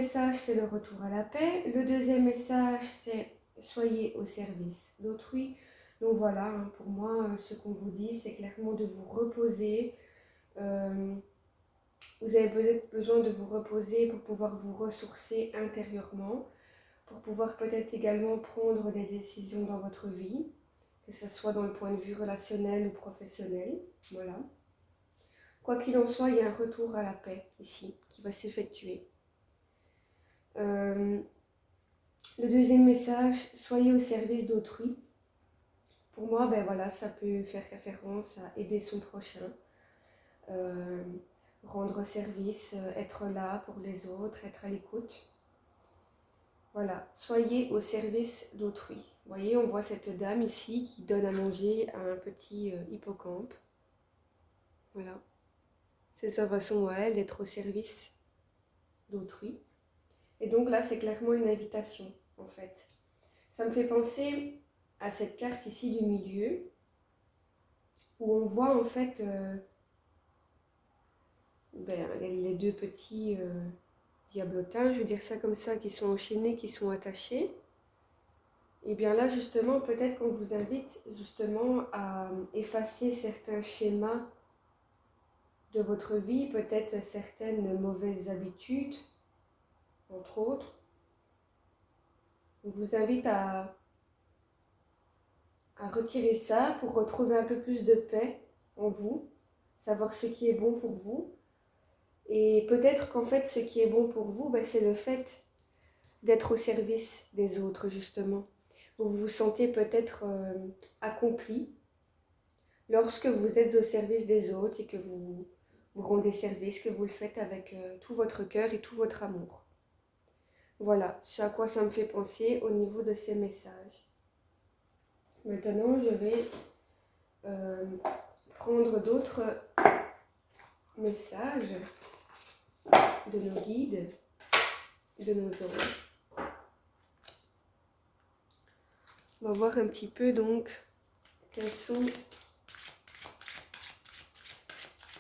message, c'est le retour à la paix. Le deuxième message, c'est soyez au service d'autrui. Donc voilà, hein, pour moi, ce qu'on vous dit, c'est clairement de vous reposer. Vous avez peut-être besoin de vous reposer pour pouvoir vous ressourcer intérieurement, pour pouvoir peut-être également prendre des décisions dans votre vie, que ce soit dans le point de vue relationnel ou professionnel. Voilà. Quoi qu'il en soit, il y a un retour à la paix ici qui va s'effectuer. Le deuxième message, soyez au service d'autrui. Pour moi, ben voilà, ça peut faire référence à aider son prochain, rendre service, être là pour les autres, être à l'écoute. Voilà, soyez au service d'autrui. Vous voyez, on voit cette dame ici qui donne à manger à un petit hippocampe. Voilà, c'est sa façon à elle d'être au service d'autrui. Et donc là, c'est clairement une invitation, en fait. Ça me fait penser à cette carte ici du milieu, où on voit en fait les deux petits diablotins, je veux dire ça comme ça, qui sont enchaînés, qui sont attachés. Et bien là, justement, peut-être qu'on vous invite justement à effacer certains schémas de votre vie, peut-être certaines mauvaises habitudes, entre autres. On vous invite à retirer ça pour retrouver un peu plus de paix en vous, savoir ce qui est bon pour vous. Et peut-être qu'en fait, ce qui est bon pour vous, c'est le fait d'être au service des autres, justement. Vous vous sentez peut-être accompli lorsque vous êtes au service des autres et que vous rendez service, que vous le faites avec tout votre cœur et tout votre amour. Voilà, ce à quoi ça me fait penser au niveau de ces messages. Maintenant, je vais prendre d'autres messages de nos guides, de nos anges. On va voir un petit peu donc quels sont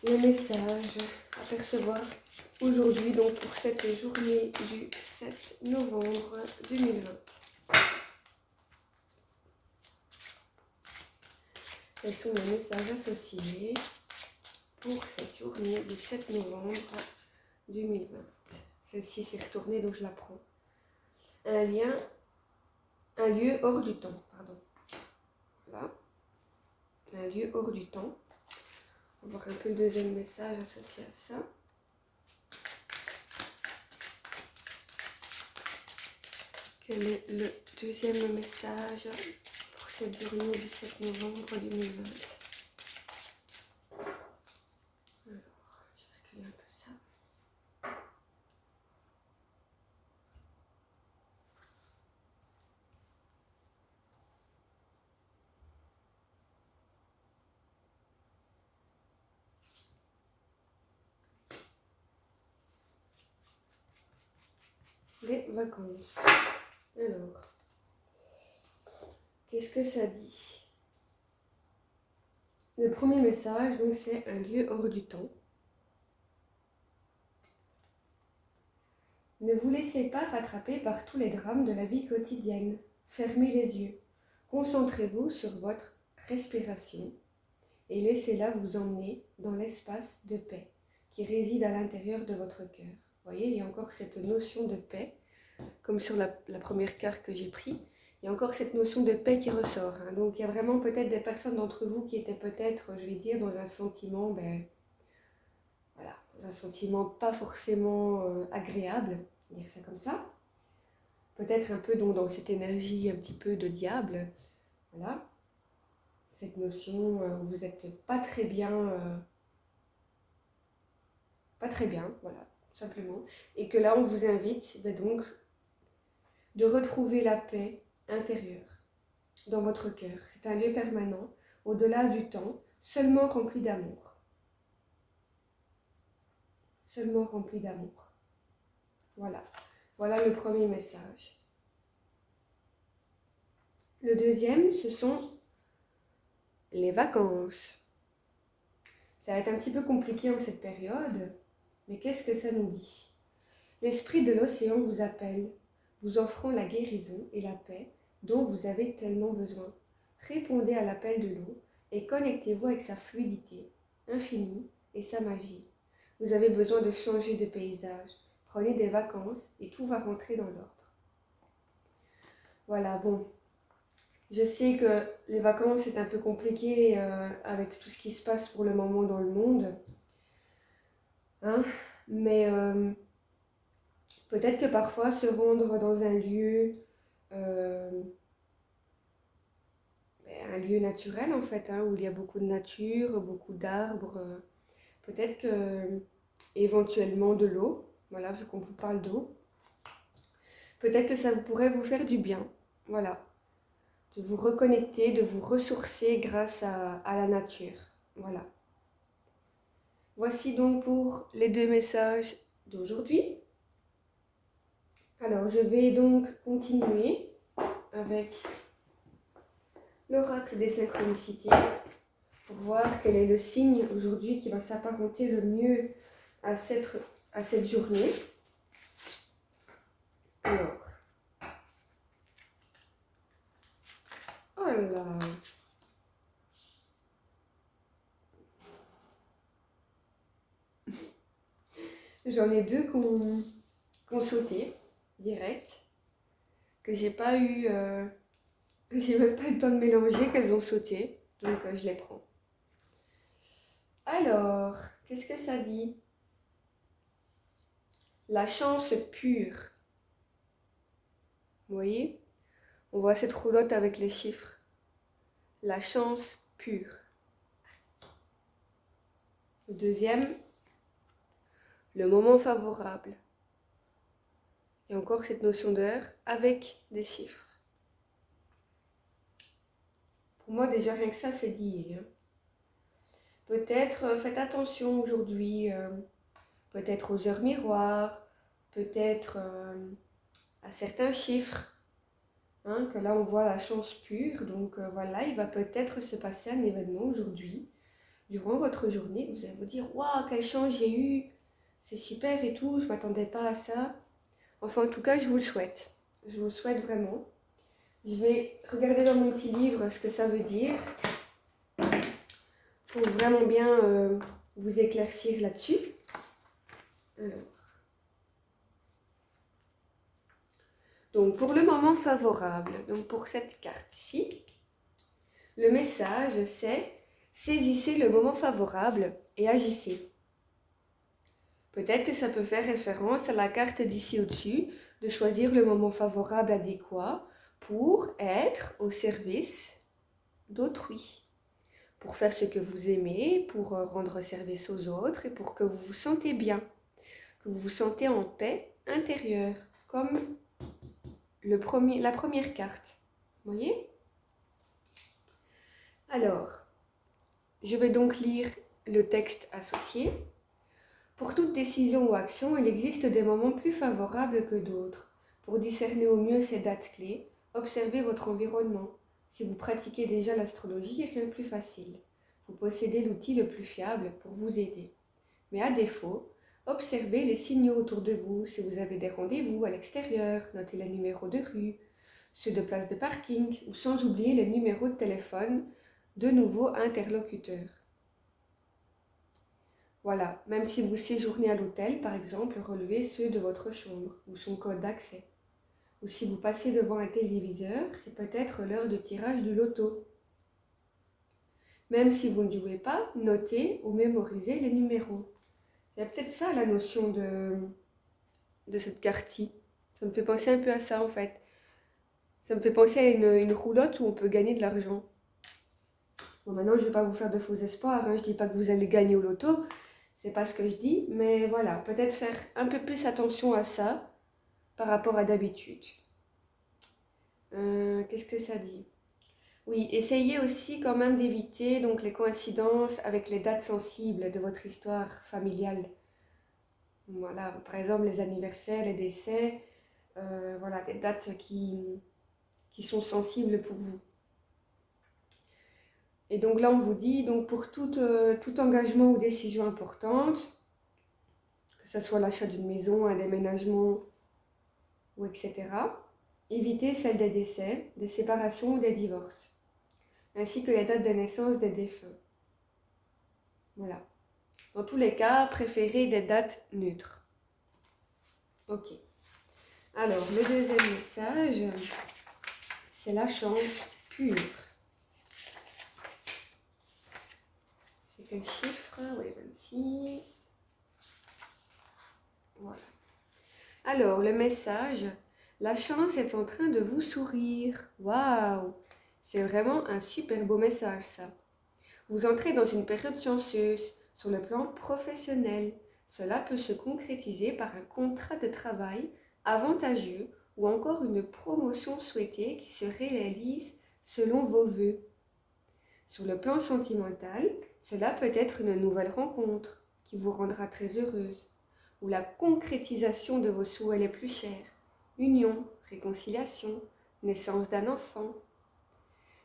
les messages à percevoir aujourd'hui, donc pour cette journée du 7 novembre 2020. Quels sont les messages associés pour cette journée du 7 novembre 2020? Celle-ci s'est retournée, donc je la prends. Un lieu hors du temps, pardon. Voilà. Un lieu hors du temps. On va voir un peu le deuxième message associé à ça. Quel est le deuxième message pour cette journée du 7 novembre 2020? Alors, je vais reculer un peu ça. Les vacances. Alors, qu'est-ce que ça dit? Le premier message, donc, c'est un lieu hors du temps. Ne vous laissez pas rattraper par tous les drames de la vie quotidienne. Fermez les yeux. Concentrez-vous sur votre respiration et laissez-la vous emmener dans l'espace de paix qui réside à l'intérieur de votre cœur. Vous voyez, il y a encore cette notion de paix, comme sur la première carte que j'ai prise. Il y a encore cette notion de paix qui ressort. Hein. Donc il y a vraiment peut-être des personnes d'entre vous qui étaient peut-être, je vais dire, dans un sentiment, voilà, dans un sentiment pas forcément agréable, dire ça comme ça. Peut-être un peu donc dans cette énergie un petit peu de diable, voilà. Cette notion où vous n'êtes pas très bien, voilà, tout simplement. Et que là on vous invite donc de retrouver la paix intérieure dans votre cœur. C'est un lieu permanent, au-delà du temps, seulement rempli d'amour. Seulement rempli d'amour. Voilà. Voilà le premier message. Le deuxième, ce sont les vacances. Ça va être un petit peu compliqué en cette période, mais qu'est-ce que ça nous dit? L'esprit de l'océan vous appelle, vous offrant la guérison et la paix dont vous avez tellement besoin. Répondez à l'appel de l'eau et connectez-vous avec sa fluidité infinie et sa magie. Vous avez besoin de changer de paysage. Prenez des vacances et tout va rentrer dans l'ordre. Voilà, bon. Je sais que les vacances, c'est un peu compliqué avec tout ce qui se passe pour le moment dans le monde. Hein? Mais peut-être que parfois se rendre dans euh, un lieu naturel en fait, hein, où il y a beaucoup de nature, beaucoup d'arbres, peut-être que éventuellement de l'eau, voilà, vu qu'on vous parle d'eau, peut-être que ça pourrait vous faire du bien, voilà, de vous reconnecter, de vous ressourcer grâce à la nature, voilà. Voici donc pour les 2 messages d'aujourd'hui. Alors, je vais donc continuer avec l'oracle des synchronicités pour voir quel est le signe aujourd'hui qui va s'apparenter le mieux à cette journée. Alors, oh là, j'en ai 2 qui ont sauté direct, que j'ai pas eu, j'ai même pas eu le temps de mélanger, qu'elles ont sauté, donc je les prends. Alors, qu'est-ce que ça dit? La chance pure. Vous voyez? On voit cette roulotte avec les chiffres. La chance pure. Le deuxième, le moment favorable. Et encore cette notion d'heure avec des chiffres. Pour moi, déjà, rien que ça, c'est dit. Hein. Peut-être, faites attention aujourd'hui, peut-être aux heures miroirs, peut-être à certains chiffres. Hein, que là, on voit la chance pure. Donc voilà, il va peut-être se passer un événement aujourd'hui. Durant votre journée, vous allez vous dire « Waouh, quelle chance j'ai eu! C'est super et tout, je ne m'attendais pas à ça. » Enfin, en tout cas, je vous le souhaite. Je vous le souhaite vraiment. Je vais regarder dans mon petit livre ce que ça veut dire pour vraiment bien vous éclaircir là-dessus. Alors. Donc, pour le moment favorable, donc pour cette carte-ci, le message c'est « Saisissez le moment favorable et agissez ». Peut-être que ça peut faire référence à la carte d'ici au-dessus, de choisir le moment favorable adéquat pour être au service d'autrui, pour faire ce que vous aimez, pour rendre service aux autres et pour que vous vous sentez bien, que vous vous sentez en paix intérieure, comme la première carte. Vous voyez? Alors, je vais donc lire le texte associé. Pour toute décision ou action, il existe des moments plus favorables que d'autres. Pour discerner au mieux ces dates clés, observez votre environnement. Si vous pratiquez déjà l'astrologie, rien de plus facile. Vous possédez l'outil le plus fiable pour vous aider. Mais à défaut, observez les signaux autour de vous. Si vous avez des rendez-vous à l'extérieur, notez les numéros de rue, ceux de place de parking, ou sans oublier les numéros de téléphone de nouveaux interlocuteurs. Voilà, même si vous séjournez à l'hôtel, par exemple, relevez ceux de votre chambre ou son code d'accès. Ou si vous passez devant un téléviseur, c'est peut-être l'heure de tirage du loto. Même si vous ne jouez pas, notez ou mémorisez les numéros. C'est peut-être ça la notion de cette carte-ci. Ça me fait penser un peu à ça en fait. Ça me fait penser à une roulotte où on peut gagner de l'argent. Bon, maintenant, je ne vais pas vous faire de faux espoirs. Hein. Je ne dis pas que vous allez gagner au loto. C'est pas ce que je dis, mais voilà, peut-être faire un peu plus attention à ça par rapport à d'habitude. Qu'est-ce que ça dit? Oui, essayez aussi quand même d'éviter donc les coïncidences avec les dates sensibles de votre histoire familiale. Voilà, par exemple les anniversaires, les décès, voilà, des dates qui sont sensibles pour vous. Et donc là, on vous dit, donc pour tout engagement ou décision importante, que ce soit l'achat d'une maison, un déménagement ou etc. Évitez celle des décès, des séparations ou des divorces, ainsi que les dates de naissance des défunts. Voilà. Dans tous les cas, préférez des dates neutres. Ok. Alors, le deuxième message, c'est la chance pure. C'est quel chiffre? Oui, 26. Voilà. Alors, le message, la chance est en train de vous sourire. Waouh! C'est vraiment un super beau message, ça. Vous entrez dans une période chanceuse sur le plan professionnel. Cela peut se concrétiser par un contrat de travail avantageux ou encore une promotion souhaitée qui se réalise selon vos vœux. Sur le plan sentimental, cela peut être une nouvelle rencontre qui vous rendra très heureuse, ou la concrétisation de vos souhaits les plus chers, union, réconciliation, naissance d'un enfant.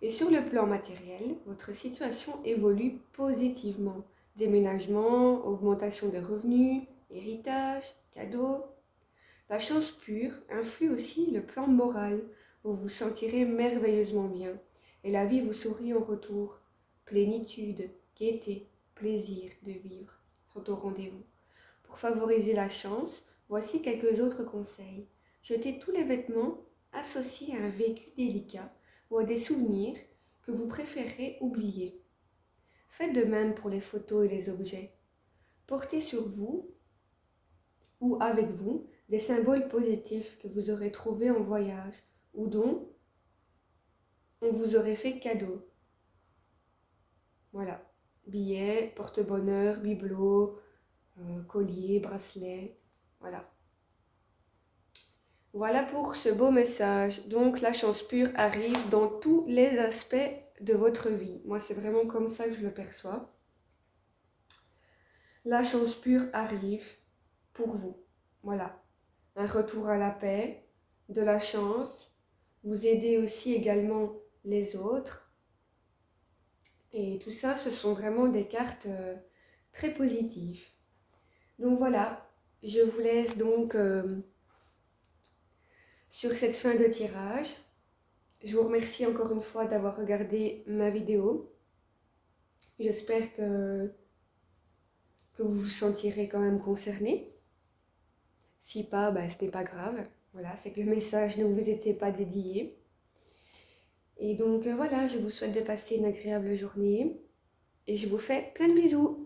Et sur le plan matériel, votre situation évolue positivement. Déménagement, augmentation des revenus, héritage, cadeaux. La chance pure influe aussi le plan moral. Vous vous sentirez merveilleusement bien et la vie vous sourit en retour. Plénitude, gaieté, plaisir de vivre sont au rendez-vous. Pour favoriser la chance, voici quelques autres conseils. Jetez tous les vêtements associés à un vécu délicat ou à des souvenirs que vous préférez oublier. Faites de même pour les photos et les objets. Portez sur vous ou avec vous des symboles positifs que vous aurez trouvés en voyage ou dont on vous aurait fait cadeau. Voilà, billets, porte-bonheur, bibelots, collier, bracelet, voilà. Voilà pour ce beau message. Donc la chance pure arrive dans tous les aspects de votre vie. Moi, c'est vraiment comme ça que je le perçois. La chance pure arrive pour vous. Voilà. Un retour à la paix, de la chance. Vous aidez aussi également les autres. Et tout ça, ce sont vraiment des cartes très positives. Donc voilà, je vous laisse donc sur cette fin de tirage. Je vous remercie encore une fois d'avoir regardé ma vidéo. J'espère que vous vous sentirez quand même concerné. Si pas, ce n'est pas grave. Voilà, c'est que le message ne vous était pas dédié. Et donc voilà, je vous souhaite de passer une agréable journée. Et je vous fais plein de bisous.